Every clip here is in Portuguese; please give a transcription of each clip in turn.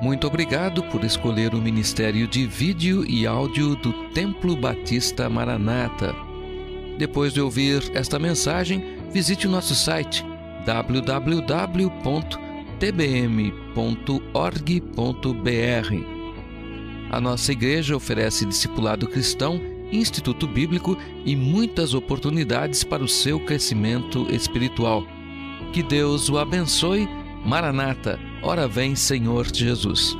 Muito obrigado por escolher o Ministério de Vídeo e Áudio do Templo Batista Maranata. Depois de ouvir esta mensagem, visite o nosso site www.tbm.org.br. A nossa igreja oferece discipulado cristão, instituto bíblico e muitas oportunidades para o seu crescimento espiritual. Que Deus o abençoe. Maranata, ora vem, Senhor Jesus.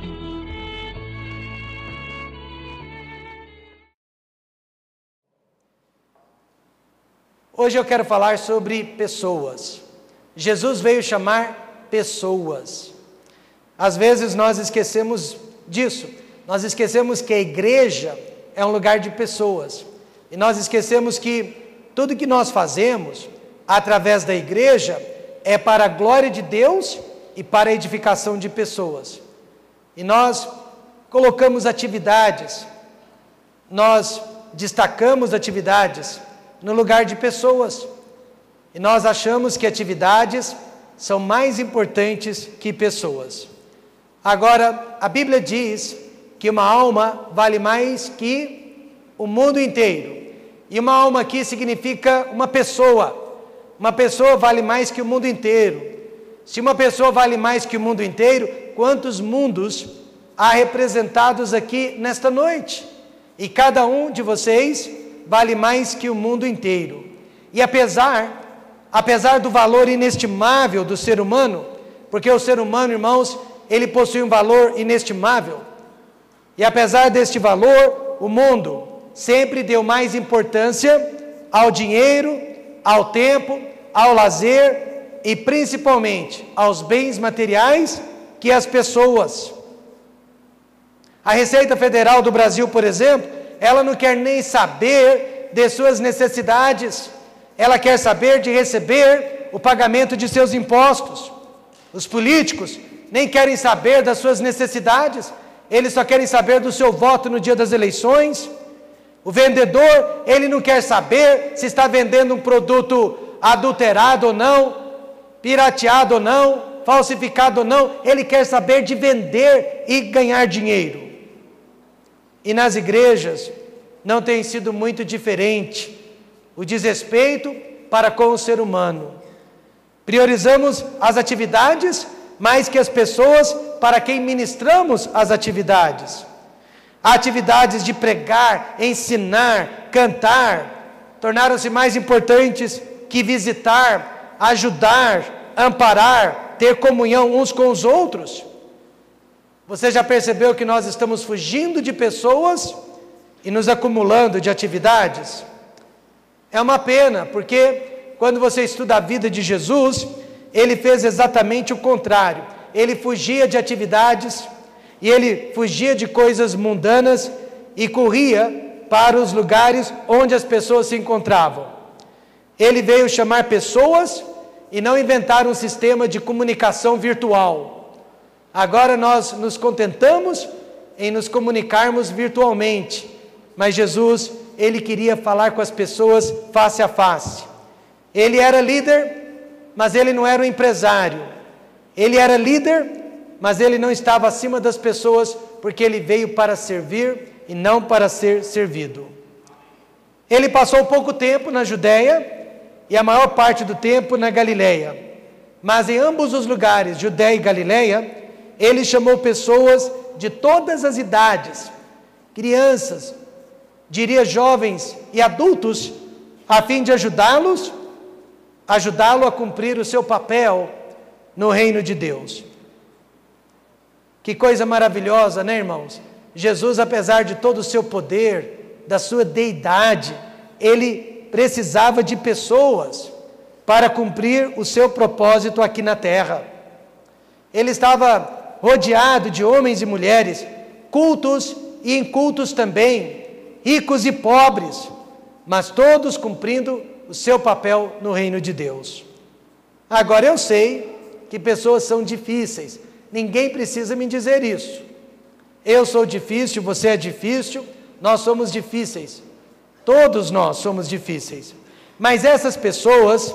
Hoje eu quero falar sobre pessoas. Jesus veio chamar pessoas. Às vezes nós esquecemos disso. Nós esquecemos que a igreja é um lugar de pessoas. E nós esquecemos que tudo que nós fazemos através da igreja é para a glória de Deus e para a edificação de pessoas. E nós colocamos atividades, nós destacamos atividades no lugar de pessoas. E nós achamos que atividades são mais importantes que pessoas. Agora, a Bíblia diz que uma alma vale mais que o mundo inteiro. E uma alma aqui significa uma pessoa. Uma pessoa vale mais que o mundo inteiro. Se uma pessoa vale mais que o mundo inteiro, quantos mundos há representados aqui nesta noite? E cada um de vocês vale mais que o mundo inteiro. E apesar do valor inestimável do ser humano, porque o ser humano, irmãos, ele possui um valor inestimável, e apesar deste valor, o mundo sempre deu mais importância ao dinheiro, ao tempo, ao lazer e principalmente aos bens materiais que as pessoas. A Receita Federal do Brasil, por exemplo, ela não quer nem saber de suas necessidades, ela quer saber de receber o pagamento de seus impostos. Os políticos nem querem saber das suas necessidades, eles só querem saber do seu voto no dia das eleições. O vendedor, ele não quer saber se está vendendo um produto adulterado ou não, pirateado ou não, falsificado ou não, ele quer saber de vender e ganhar dinheiro. E nas igrejas não tem sido muito diferente o desrespeito para com o ser humano. Priorizamos as atividades mais que as pessoas para quem ministramos as atividades. Atividades de pregar, ensinar, cantar, tornaram-se mais importantes que visitar, ajudar, amparar, ter comunhão uns com os outros. Você já percebeu que nós estamos fugindo de pessoas e nos acumulando de atividades? É uma pena, porque quando você estuda a vida de Jesus, ele fez exatamente o contrário. Ele fugia de atividades e ele fugia de coisas mundanas e corria para os lugares onde as pessoas se encontravam. Ele veio chamar pessoas e não inventar um sistema de comunicação virtual. Agora nós nos contentamos em nos comunicarmos virtualmente, mas Jesus, ele queria falar com as pessoas face a face. Ele era líder, mas ele não era um empresário. Ele era líder, mas ele não estava acima das pessoas, porque ele veio para servir e não para ser servido. Ele passou pouco tempo na Judéia e a maior parte do tempo na Galileia. Mas em ambos os lugares, Judéia e Galileia, ele chamou pessoas de todas as idades, crianças, diria jovens e adultos, a fim de ajudá-lo a cumprir o seu papel no reino de Deus. Que coisa maravilhosa, né, irmãos? Jesus, apesar de todo o seu poder, da sua deidade, ele precisava de pessoas para cumprir o seu propósito aqui na terra. Ele estava rodeado de homens e mulheres, cultos e incultos também, ricos e pobres, mas todos cumprindo o seu papel no reino de Deus. Agora eu sei que pessoas são difíceis, ninguém precisa me dizer isso. Eu sou difícil, você é difícil, nós somos difíceis, todos nós somos difíceis, mas essas pessoas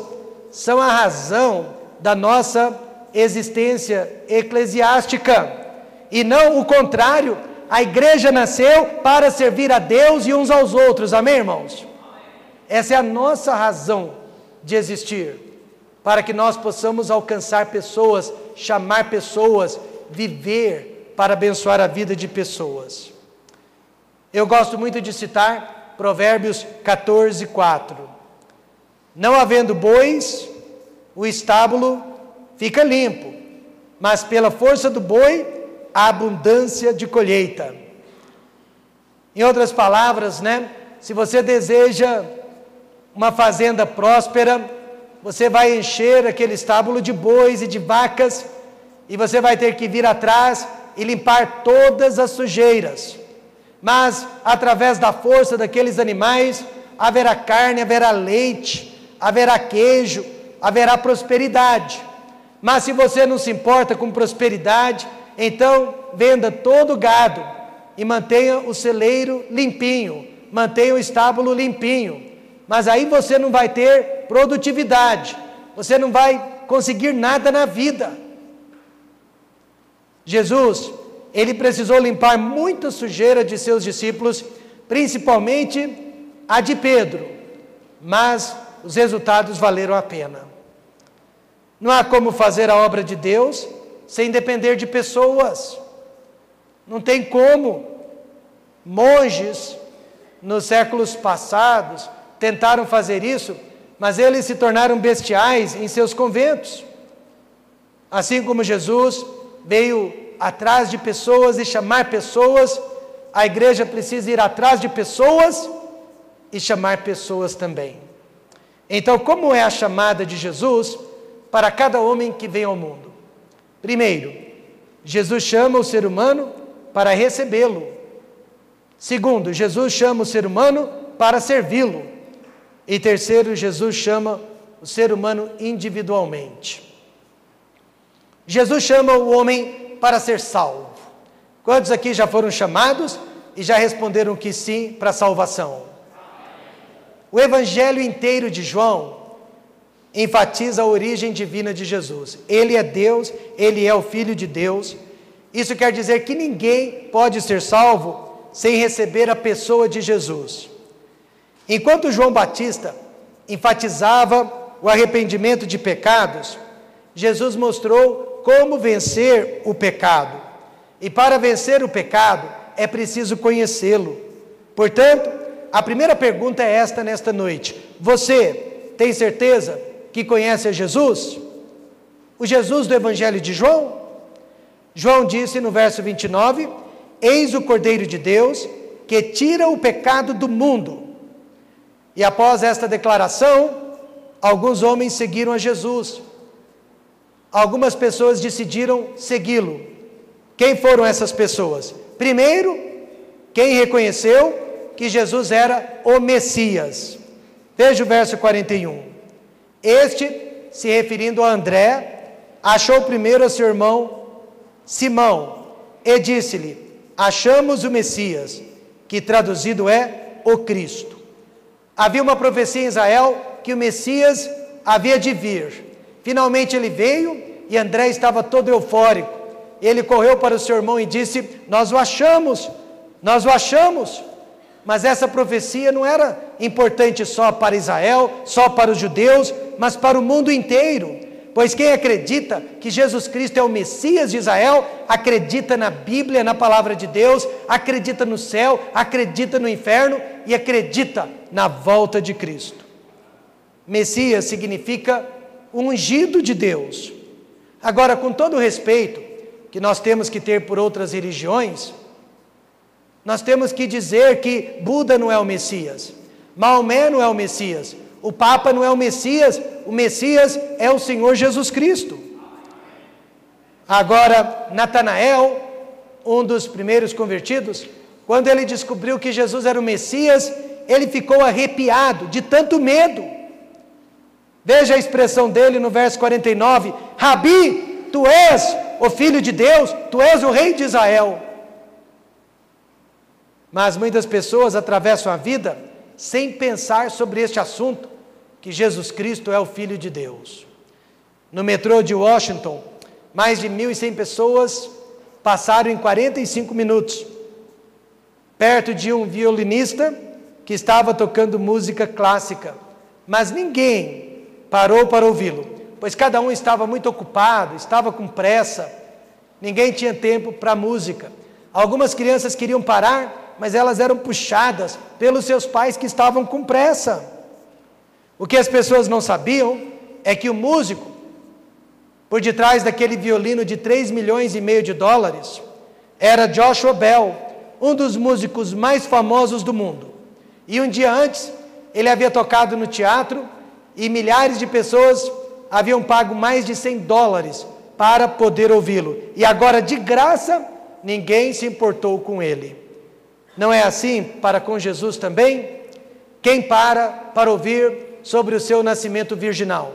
são a razão da nossa existência eclesiástica. e não o contrário. A igreja nasceu para servir a Deus e uns aos outros, amém, irmãos? Essa é a nossa razão de existir, para que nós possamos alcançar pessoas, chamar pessoas, viver para abençoar a vida de pessoas. Eu gosto muito de citar Provérbios 14:4. Não havendo bois, o estábulo fica limpo, mas pela força do boi, a abundância de colheita. Em outras palavras, se você deseja uma fazenda próspera, você vai encher aquele estábulo de bois e de vacas, e você vai ter que vir atrás e limpar todas as sujeiras. Mas, através da força daqueles animais, haverá carne, haverá leite, haverá queijo, haverá prosperidade. Mas se você não se importa com prosperidade, então venda todo o gado e mantenha o celeiro limpinho, mantenha o estábulo limpinho. Mas aí você não vai ter produtividade, você não vai conseguir nada na vida. Jesus, ele precisou limpar muita sujeira de seus discípulos, principalmente a de Pedro, mas os resultados valeram a pena. Não há como fazer a obra de Deus sem depender de pessoas. Não tem como. Monges, nos séculos passados, tentaram fazer isso, mas eles se tornaram bestiais em seus conventos. Assim como Jesus veio atrás de pessoas e chamar pessoas, a igreja precisa ir atrás de pessoas e chamar pessoas também. Então, como é a chamada de Jesus para cada homem que vem ao mundo? Primeiro, Jesus chama o ser humano para recebê-lo. Segundo, Jesus chama o ser humano para servi-lo. E terceiro, Jesus chama o ser humano individualmente. Jesus chama o homem para ser salvo. Quantos aqui já foram chamados e já responderam que sim para a salvação? O evangelho inteiro de João enfatiza a origem divina de Jesus. Ele é Deus, ele é o Filho de Deus. Isso quer dizer que ninguém pode ser salvo sem receber a pessoa de Jesus. Enquanto João Batista enfatizava o arrependimento de pecados, Jesus mostrou como vencer o pecado. E para vencer o pecado, é preciso conhecê-lo. Portanto, a primeira pergunta é esta nesta noite: você tem certeza que conhece a Jesus? O Jesus do Evangelho de João? João disse no verso 29, eis o Cordeiro de Deus, que tira o pecado do mundo. E após esta declaração, alguns homens seguiram a Jesus. Algumas pessoas decidiram segui-lo. Quem foram essas pessoas? Primeiro, quem reconheceu que Jesus era o Messias. Veja o verso 41. Este, se referindo a André, achou primeiro a seu irmão Simão e disse-lhe, achamos o Messias, que traduzido é o Cristo. Havia uma profecia em Israel que o Messias havia de vir. Finalmente ele veio e André estava todo eufórico. Ele correu para o seu irmão e disse, nós o achamos. Mas essa profecia não era importante só para Israel, só para os judeus, mas para o mundo inteiro. Pois quem acredita que Jesus Cristo é o Messias de Israel, acredita na Bíblia, na palavra de Deus, acredita no céu, acredita no inferno e acredita na volta de Cristo. Messias significa ungido de Deus. Agora, com todo o respeito que nós temos que ter por outras religiões, nós temos que dizer que Buda não é o Messias, Maomé não é o Messias, o Papa não é o Messias é o Senhor Jesus Cristo. Agora, Natanael, um dos primeiros convertidos, quando ele descobriu que Jesus era o Messias, ele ficou arrepiado de tanto medo. Veja a expressão dele no verso 49, Rabi, tu és o Filho de Deus, tu és o Rei de Israel. Mas muitas pessoas atravessam a vida sem pensar sobre este assunto, que Jesus Cristo é o Filho de Deus. No metrô de Washington, mais de 1.100 pessoas passaram em 45 minutos, perto de um violinista que estava tocando música clássica, mas ninguém parou para ouvi-lo, pois cada um estava muito ocupado, estava com pressa, ninguém tinha tempo para música. Algumas crianças queriam parar, mas elas eram puxadas pelos seus pais que estavam com pressa. O que as pessoas não sabiam é que o músico, por detrás daquele violino de 3,5 milhões de dólares, era Joshua Bell, um dos músicos mais famosos do mundo. E um dia antes, ele havia tocado no teatro e milhares de pessoas haviam pago mais de $100 para poder ouvi-lo. E agora, de graça, ninguém se importou com ele. Não é assim para com Jesus também? Quem para ouvir sobre o seu nascimento virginal?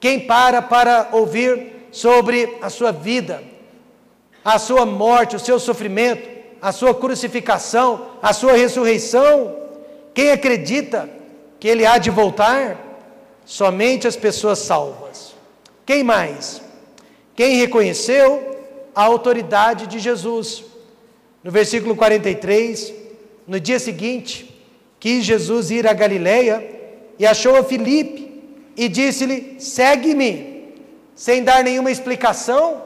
Quem para ouvir sobre a sua vida, a sua morte, o seu sofrimento, a sua crucificação, a sua ressurreição? Quem acredita que ele há de voltar? Somente as pessoas salvas. Quem mais? Quem reconheceu a autoridade de Jesus. No versículo 43, no dia seguinte, quis Jesus ir a Galileia e achou a Filipe e disse-lhe: segue-me, sem dar nenhuma explicação,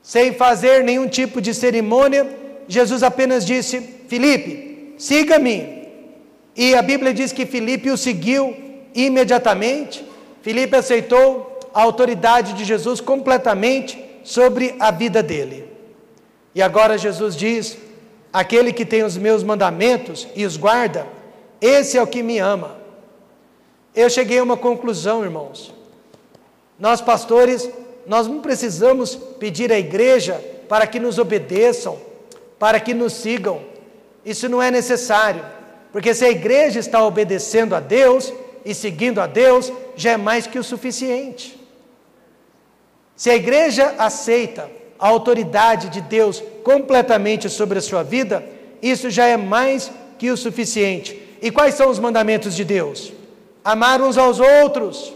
sem fazer nenhum tipo de cerimônia. Jesus apenas disse: Filipe, siga-me. E a Bíblia diz que Filipe o seguiu imediatamente. Filipe aceitou a autoridade de Jesus completamente sobre a vida dele. E agora Jesus diz: aquele que tem os meus mandamentos e os guarda, esse é o que me ama. Eu cheguei a uma conclusão, irmãos. Nós pastores, nós não precisamos pedir à igreja para que nos obedeçam, para que nos sigam. Isso não é necessário, porque se a igreja está obedecendo a Deus e seguindo a Deus, já é mais que o suficiente. Se a igreja aceita a autoridade de Deus completamente sobre a sua vida, isso já é mais que o suficiente. E quais são os mandamentos de Deus? Amar uns aos outros,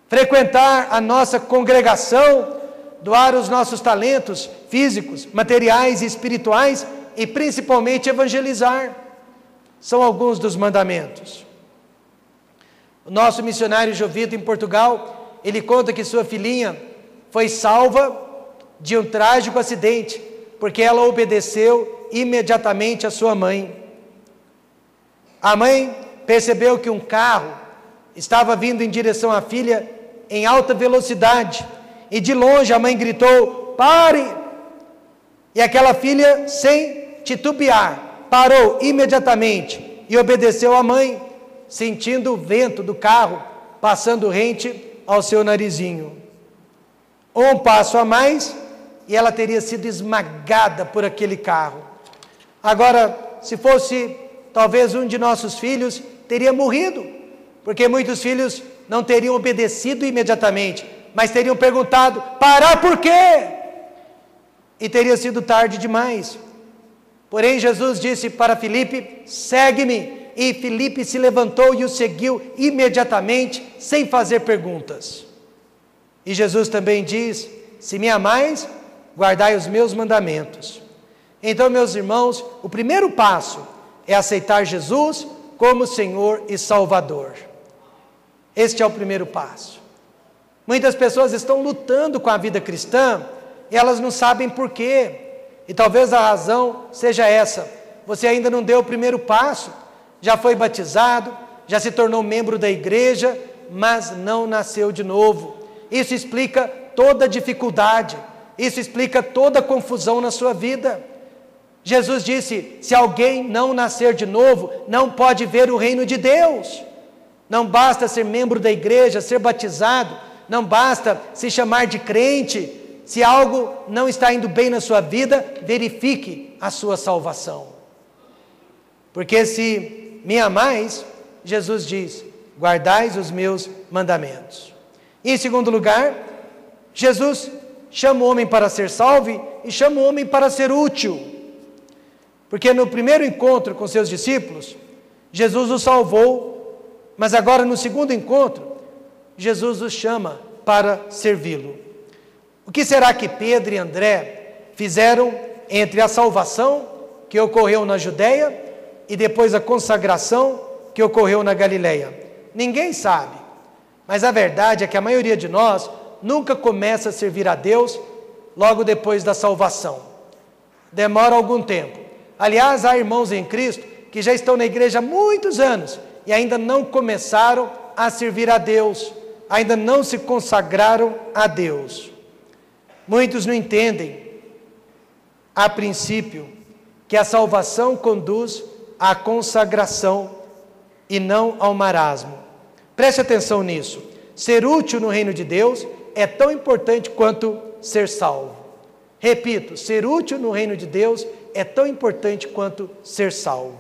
frequentar a nossa congregação, doar os nossos talentos físicos, materiais e espirituais e principalmente evangelizar. São alguns dos mandamentos. O nosso missionário Jovito em Portugal, ele conta que sua filhinha foi salva de um trágico acidente, porque ela obedeceu imediatamente a sua mãe. A mãe percebeu que um carro estava vindo em direção à filha em alta velocidade, e de longe a mãe gritou: pare! E aquela filha, sem titubear, parou imediatamente e obedeceu à mãe, sentindo o vento do carro passando rente ao seu narizinho. Um passo a mais e ela teria sido esmagada por aquele carro. Agora, se fosse talvez um de nossos filhos, teria morrido, porque muitos filhos não teriam obedecido imediatamente, mas teriam perguntado: parar por quê? E teria sido tarde demais. Porém, Jesus disse para Filipe: segue-me. E Filipe se levantou e o seguiu imediatamente, sem fazer perguntas. E Jesus também diz: se me amais, guardai os meus mandamentos. Então, meus irmãos, o primeiro passo é aceitar Jesus como Senhor e Salvador. Este é o primeiro passo. Muitas pessoas estão lutando com a vida cristã e elas não sabem por quê. E talvez a razão seja essa: você ainda não deu o primeiro passo, já foi batizado, já se tornou membro da igreja, mas não nasceu de novo. Isso explica toda a dificuldade, isso explica toda a confusão na sua vida. Jesus disse: se alguém não nascer de novo, não pode ver o reino de Deus. Não basta ser membro da igreja, ser batizado, não basta se chamar de crente. Se algo não está indo bem na sua vida, verifique a sua salvação. Porque se me amais, Jesus diz: guardais os meus mandamentos. E em segundo lugar, Jesus chama o homem para ser salvo e chama o homem para ser útil. Porque no primeiro encontro com seus discípulos, Jesus os salvou, mas agora no segundo encontro, Jesus os chama para servi-lo. O que será que Pedro e André fizeram entre a salvação que ocorreu na Judéia e depois a consagração que ocorreu na Galileia? Ninguém sabe, mas a verdade é que a maioria de nós nunca começa a servir a Deus logo depois da salvação. Demora algum tempo. Aliás, há irmãos em Cristo que já estão na igreja há muitos anos e ainda não começaram a servir a Deus, ainda não se consagraram a Deus. Muitos não entendem, a princípio, que a salvação conduz à consagração e não ao marasmo. Preste atenção nisso. Ser útil no reino de Deus é tão importante quanto ser salvo. Repito, ser útil no reino de Deus é tão importante quanto ser salvo.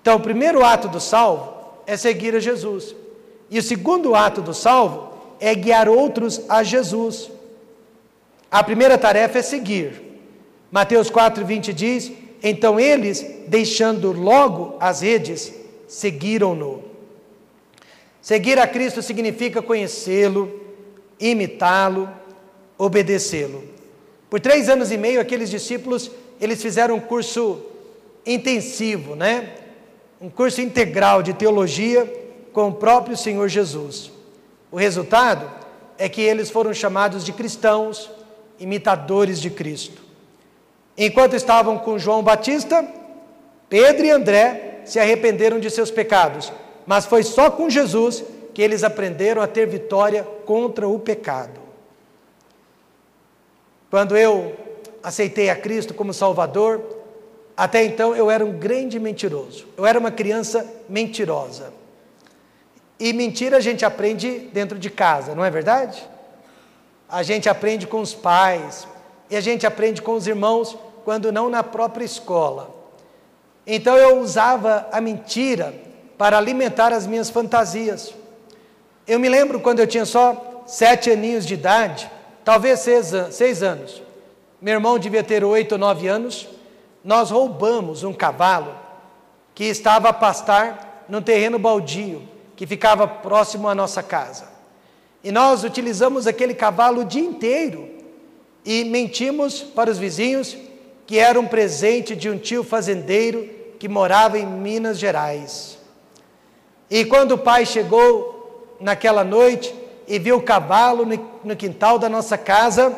Então, o primeiro ato do salvo é seguir a Jesus. E o segundo ato do salvo é guiar outros a Jesus. A primeira tarefa é seguir. Mateus 4:20 diz: então eles, deixando logo as redes, seguiram-no. Seguir a Cristo significa conhecê-lo, imitá-lo, obedecê-lo. Por 3 anos e meio, aqueles discípulos, eles fizeram um curso intensivo, um curso integral de teologia com o próprio Senhor Jesus. O resultado é que eles foram chamados de cristãos, imitadores de Cristo. Enquanto estavam com João Batista, Pedro e André se arrependeram de seus pecados, mas foi só com Jesus que eles aprenderam a ter vitória contra o pecado. Quando eu aceitei a Cristo como Salvador, até então eu era um grande mentiroso, eu era uma criança mentirosa. E mentira a gente aprende dentro de casa, não é verdade? A gente aprende com os pais, e a gente aprende com os irmãos, quando não na própria escola. Então eu usava a mentira para alimentar as minhas fantasias. Eu me lembro quando eu tinha só 7 aninhos de idade, talvez 6 anos, meu irmão devia ter 8 ou 9 anos, nós roubamos um cavalo que estava a pastar num terreno baldio, que ficava próximo à nossa casa. E nós utilizamos aquele cavalo o dia inteiro e mentimos para os vizinhos que era um presente de um tio fazendeiro que morava em Minas Gerais. E quando o pai chegou naquela noite e viu o cavalo no quintal da nossa casa,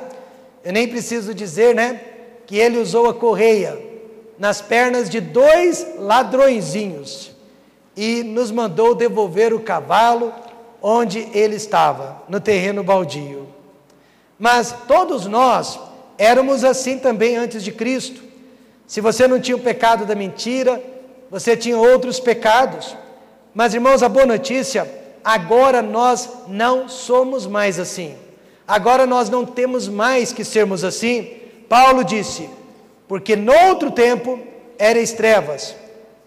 eu nem preciso dizer, que ele usou a correia nas pernas de 2 ladrõezinhos e nos mandou devolver o cavalo onde ele estava, no terreno baldio. Mas todos nós éramos assim também antes de Cristo. Se você não tinha o pecado da mentira, você tinha outros pecados. Mas, irmãos, a boa notícia, agora nós não somos mais assim. Agora nós não temos mais que sermos assim. Paulo disse: porque noutro tempo erais trevas,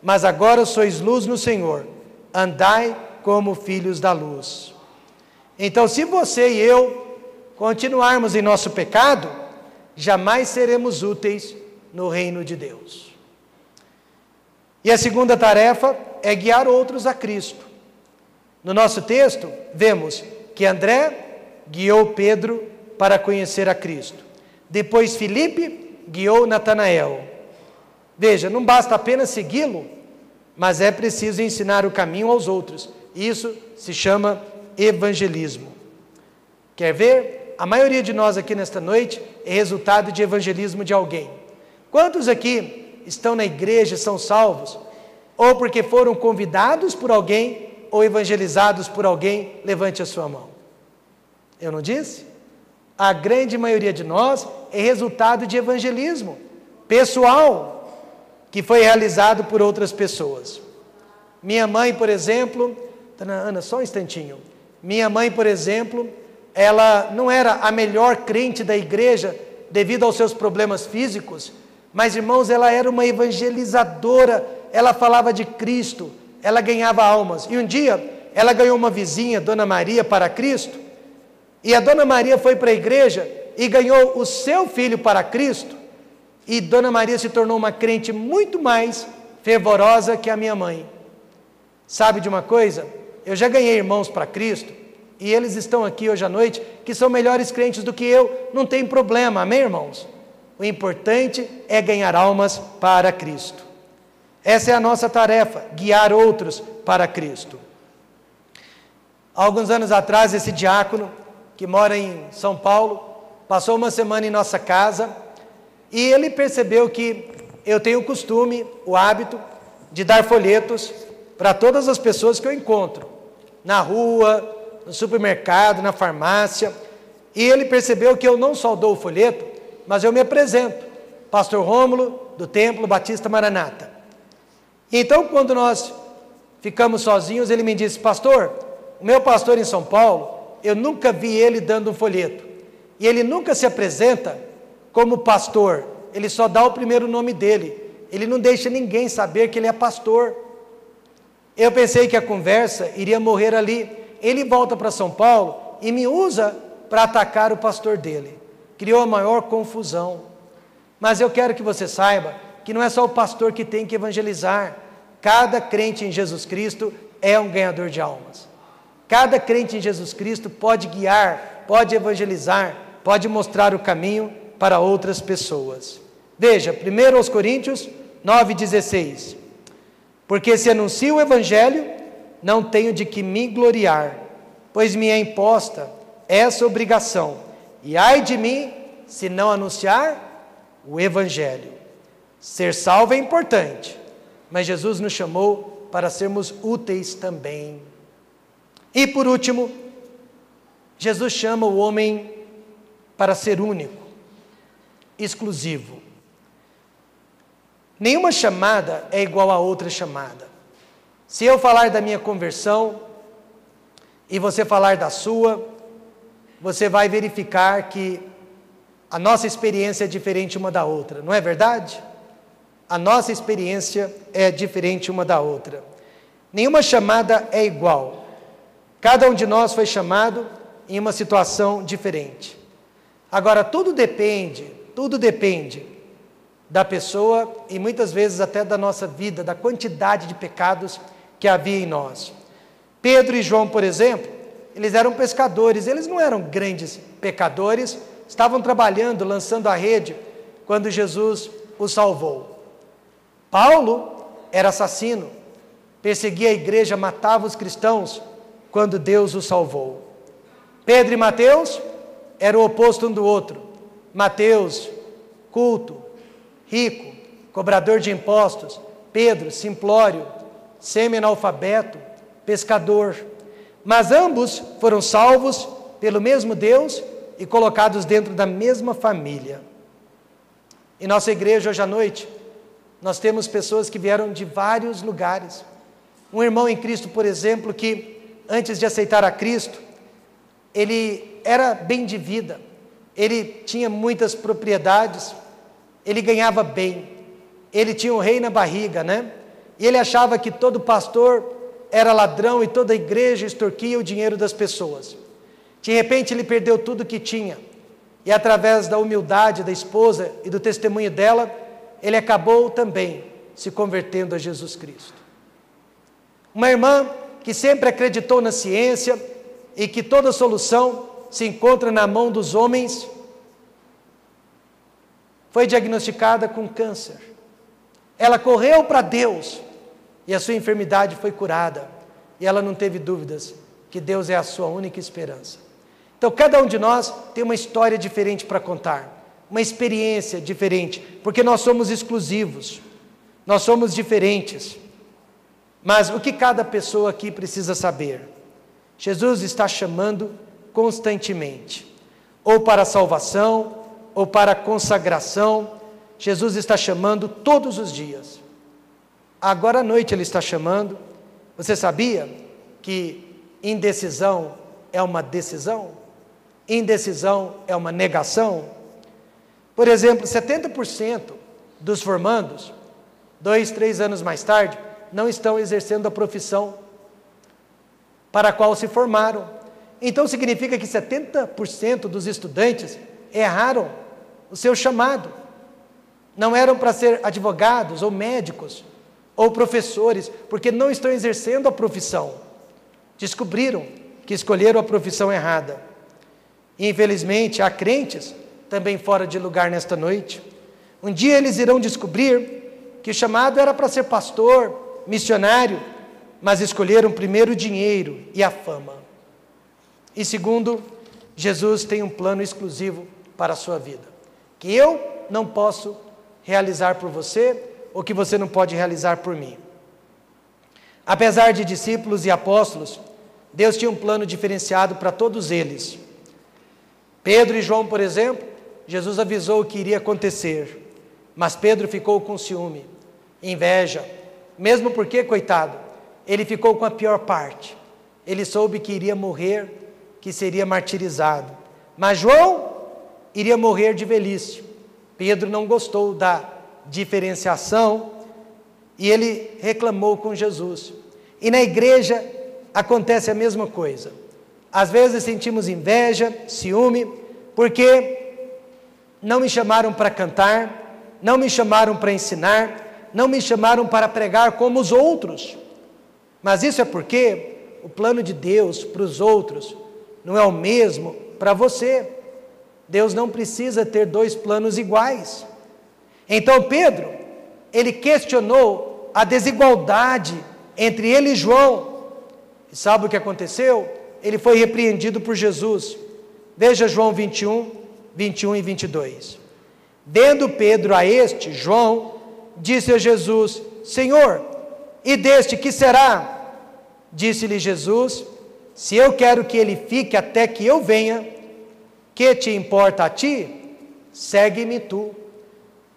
mas agora sois luz no Senhor, andai como filhos da luz. Então, se você e eu continuarmos em nosso pecado, jamais seremos úteis no reino de Deus. E a segunda tarefa é guiar outros a Cristo. No nosso texto, vemos que André guiou Pedro para conhecer a Cristo. Depois Filipe guiou Natanael. Veja, não basta apenas segui-lo, mas é preciso ensinar o caminho aos outros. Isso se chama evangelismo. Quer ver? A maioria de nós aqui nesta noite é resultado de evangelismo de alguém. Quantos aqui estão na igreja e são salvos? Ou porque foram convidados por alguém, ou evangelizados por alguém? Levante a sua mão. Eu não disse? A grande maioria de nós é resultado de evangelismo pessoal, que foi realizado por outras pessoas. Minha mãe, por exemplo, Dona Ana, só um instantinho. Minha mãe, por exemplo, ela não era a melhor crente da igreja devido aos seus problemas físicos, mas, irmãos, ela era uma evangelizadora, ela falava de Cristo, ela ganhava almas. E um dia, ela ganhou uma vizinha, Dona Maria, para Cristo, e a Dona Maria foi para a igreja e ganhou o seu filho para Cristo, e Dona Maria se tornou uma crente muito mais fervorosa que a minha mãe. Sabe de uma coisa? Eu já ganhei irmãos para Cristo, e eles estão aqui hoje à noite, que são melhores crentes do que eu, não tem problema, amém, irmãos? O importante é ganhar almas para Cristo. Essa é a nossa tarefa, guiar outros para Cristo. Há alguns anos atrás, esse diácono, que mora em São Paulo, passou uma semana em nossa casa, e ele percebeu que eu tenho o costume, o hábito, de dar folhetos para todas as pessoas que eu encontro, na rua, no supermercado, na farmácia, e ele percebeu que eu não só dou o folheto, mas eu me apresento, Pastor Rômulo, do Templo Batista Maranata. Então, quando nós ficamos sozinhos, ele me disse: pastor, o meu pastor em São Paulo, eu nunca vi ele dando um folheto, e ele nunca se apresenta como pastor, ele só dá o primeiro nome dele, ele não deixa ninguém saber que ele é pastor. Eu pensei que a conversa iria morrer ali. Ele volta para São Paulo e me usa para atacar o pastor dele. Criou a maior confusão. Mas eu quero que você saiba que não é só o pastor que tem que evangelizar. Cada crente em Jesus Cristo é um ganhador de almas. Cada crente em Jesus Cristo pode guiar, pode evangelizar, pode mostrar o caminho para outras pessoas. Veja, 1 Coríntios 9,16. Porque se anuncio o Evangelho, não tenho de que me gloriar, pois me é imposta essa obrigação, e ai de mim se não anunciar o Evangelho. Ser salvo é importante, mas Jesus nos chamou para sermos úteis também. E por último, Jesus chama o homem para ser único, exclusivo. Nenhuma chamada é igual a outra chamada. Se eu falar da minha conversão e você falar da sua, você vai verificar que a nossa experiência é diferente uma da outra, não é verdade? A nossa experiência é diferente uma da outra. Nenhuma chamada é igual. Cada um de nós foi chamado em uma situação diferente. Agora, tudo depende da pessoa e muitas vezes até da nossa vida, da quantidade de pecados que havia em nós. Pedro e João, por exemplo, eles eram pescadores, eles não eram grandes pecadores, estavam trabalhando, lançando a rede, quando Jesus os salvou. Paulo era assassino, perseguia a igreja, matava os cristãos, quando Deus os salvou. Pedro e Mateus eram o oposto um do outro. Mateus, culto, rico, cobrador de impostos. Pedro, simplório, semi-analfabeto, pescador. Mas ambos foram salvos pelo mesmo Deus e colocados dentro da mesma família. Em nossa igreja hoje à noite, nós temos pessoas que vieram de vários lugares. Um irmão em Cristo, por exemplo, que antes de aceitar a Cristo, ele era bem de vida, ele tinha muitas propriedades, ele ganhava bem, ele tinha um rei na barriga, né? E ele achava que todo pastor era ladrão e toda a igreja extorquia o dinheiro das pessoas. De repente ele perdeu tudo que tinha, e através da humildade da esposa e do testemunho dela, ele acabou também se convertendo a Jesus Cristo. Uma irmã que sempre acreditou na ciência e que toda solução se encontra na mão dos homens, foi diagnosticada com câncer. Ela correu para Deus e a sua enfermidade foi curada. E ela não teve dúvidas que Deus é a sua única esperança. Então cada um de nós tem uma história diferente para contar, uma experiência diferente, porque nós somos exclusivos, nós somos diferentes. Mas o que cada pessoa aqui precisa saber? Jesus está chamando constantemente, ou para a salvação, ou para a consagração. Jesus está chamando todos os dias. Agora à noite Ele está chamando. Você sabia que indecisão é uma decisão? Indecisão é uma negação? Por exemplo, 70% dos formandos, 2, 3 anos mais tarde, não estão exercendo a profissão para a qual se formaram. Então significa que 70% dos estudantes erraram o seu chamado. Não eram para ser advogados ou médicos ou professores, porque não estão exercendo a profissão. Descobriram que escolheram a profissão errada. Infelizmente, há crentes também fora de lugar nesta noite. Um dia eles irão descobrir que o chamado era para ser pastor, missionário, mas escolheram primeiro o dinheiro e a fama. E segundo, Jesus tem um plano exclusivo para a sua vida, que eu não posso realizar por você, ou que você não pode realizar por mim. Apesar de discípulos e apóstolos, Deus tinha um plano diferenciado para todos eles. Pedro e João, por exemplo, Jesus avisou o que iria acontecer, mas Pedro ficou com ciúme, inveja, mesmo porque, coitado, ele ficou com a pior parte. Ele soube que iria morrer, que seria martirizado, mas João iria morrer de velhice. Pedro não gostou da diferenciação e ele reclamou com Jesus. E na igreja acontece a mesma coisa. Às vezes sentimos inveja, ciúme, porque não me chamaram para cantar, não me chamaram para ensinar, não me chamaram para pregar como os outros. Mas isso é porque o plano de Deus para os outros não é o mesmo para você. Deus não precisa ter dois planos iguais. Então Pedro, ele questionou a desigualdade entre ele e João. E sabe o que aconteceu? Ele foi repreendido por Jesus. Veja João 21 e 22. Vendo Pedro a este, João, disse a Jesus: Senhor, e deste que será? Disse-lhe Jesus: se eu quero que ele fique até que eu venha, que te importa a ti? Segue-me tu.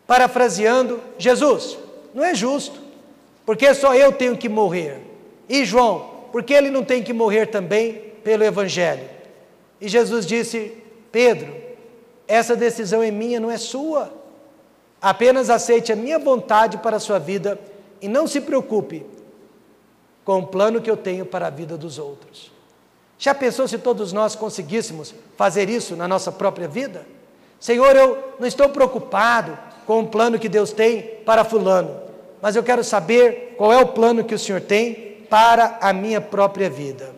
Parafraseando, Jesus, não é justo, porque só eu tenho que morrer. E João, porque ele não tem que morrer também pelo Evangelho? E Jesus disse: Pedro, essa decisão é minha, não é sua. Apenas aceite a minha vontade para a sua vida e não se preocupe com o plano que eu tenho para a vida dos outros. Já pensou se todos nós conseguíssemos fazer isso na nossa própria vida? Senhor, eu não estou preocupado com o plano que Deus tem para fulano, mas eu quero saber qual é o plano que o Senhor tem para a minha própria vida.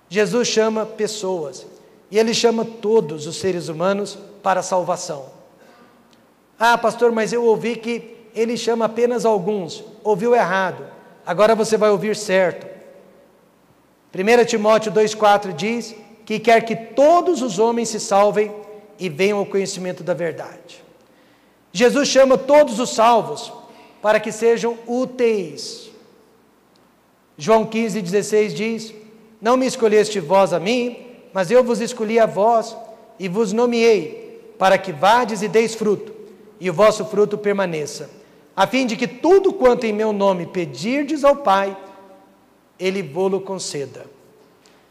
Jesus chama pessoas, e Ele chama todos os seres humanos para a salvação. Ah, pastor, mas eu ouvi que Ele chama apenas alguns. Ouviu errado, agora você vai ouvir certo. 1 Timóteo 2,4 diz que quer que todos os homens se salvem e venham ao conhecimento da verdade. Jesus chama todos os salvos para que sejam úteis. João 15,16 diz: não me escolheste vós a mim, mas eu vos escolhi a vós e vos nomeei, para que vades e deis fruto, e o vosso fruto permaneça, a fim de que tudo quanto em meu nome pedirdes ao Pai, Ele vô-lo conceda.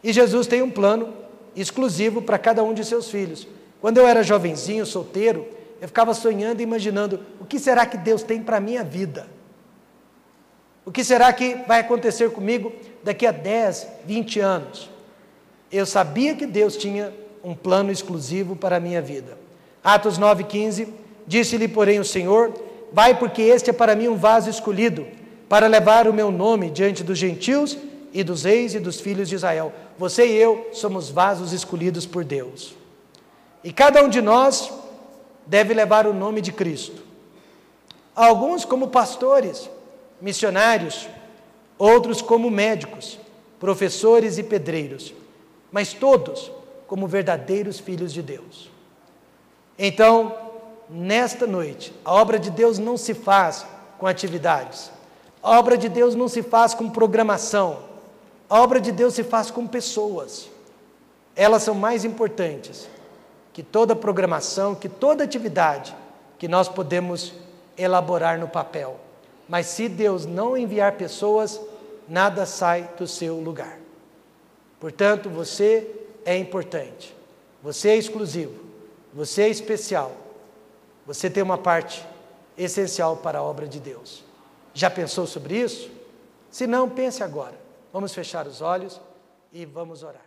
E Jesus tem um plano exclusivo para cada um de seus filhos. Quando eu era jovenzinho, solteiro, eu ficava sonhando e imaginando: o que será que Deus tem para a minha vida? O que será que vai acontecer comigo daqui a 10, 20 anos? Eu sabia que Deus tinha um plano exclusivo para a minha vida. Atos 9,15, disse-lhe, porém, o Senhor: vai, porque este é para mim um vaso escolhido, para levar o meu nome diante dos gentios e dos reis e dos filhos de Israel. Você e eu somos vasos escolhidos por Deus. E cada um de nós deve levar o nome de Cristo. Alguns como pastores, missionários, outros como médicos, professores e pedreiros, mas todos como verdadeiros filhos de Deus. Então, nesta noite, a obra de Deus não se faz com atividades, a obra de Deus não se faz com programação, a obra de Deus se faz com pessoas. Elas são mais importantes que toda programação, que toda atividade que nós podemos elaborar no papel. Mas se Deus não enviar pessoas, nada sai do seu lugar. Portanto, você é importante, você é exclusivo, você é especial, você tem uma parte essencial para a obra de Deus. Já pensou sobre isso? Se não, pense agora. Vamos fechar os olhos e vamos orar.